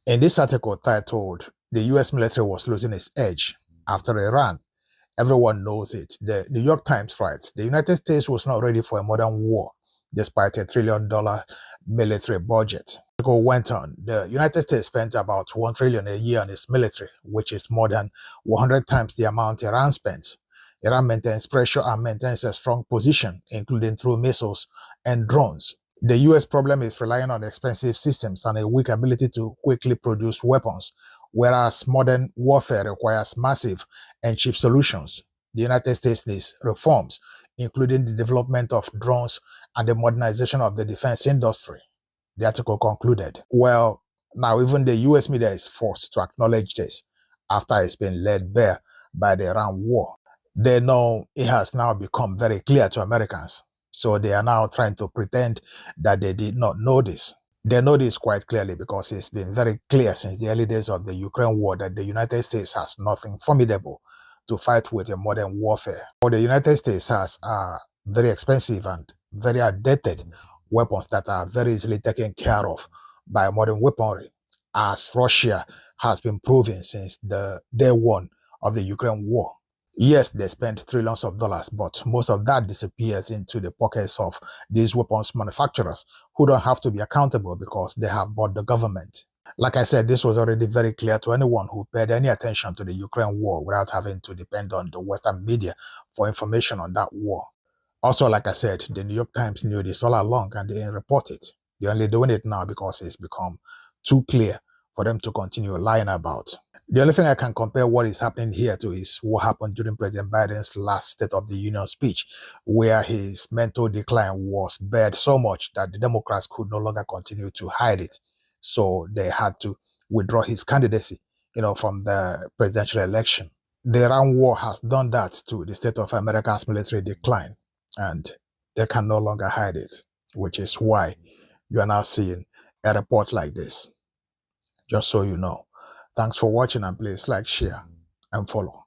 In this article titled, "The US military was losing its edge after Iran," everyone knows it. The New York Times writes, "The United States was not ready for a modern war, despite a $1 trillion military budget." The article went on, "The United States spent about $1 trillion a year on its military, which is more than 100 times the amount Iran spends. Iran maintains pressure and maintains a strong position, including through missiles and drones. The US problem is relying on expensive systems and a weak ability to quickly produce weapons, whereas modern warfare requires massive and cheap solutions. The United States needs reforms, including the development of drones and the modernization of the defense industry," the article concluded. Well, now even the US media is forced to acknowledge this after it's been laid bare by the Iran war. They know it has now become very clear to Americans. So they are now trying to pretend that they did not know this. They know this quite clearly because it's been very clear since the early days of the Ukraine war that the United States has nothing formidable to fight with in modern warfare. What the United States has are very expensive and very outdated weapons that are very easily taken care of by modern weaponry, as Russia has been proving since the day one of the Ukraine war. Yes, they spend trillions of dollars, but most of that disappears into the pockets of these weapons manufacturers who don't have to be accountable because they have bought the government. Like I said, this was already very clear to anyone who paid any attention to the Ukraine war without having to depend on the Western media for information on that war. Also, like I said, the New York Times knew this all along and they didn't report it. They're only doing it now because it's become too clear for them to continue lying about. The only thing I can compare what is happening here to is what happened during President Biden's last State of the Union speech, where his mental decline was bad so much that the Democrats could no longer continue to hide it. So they had to withdraw his candidacy, from the presidential election. The Iran war has done that to the state of America's military decline, and they can no longer hide it, which is why you are now seeing a report like this. Just so you know. Thanks for watching, and please like, share, and follow.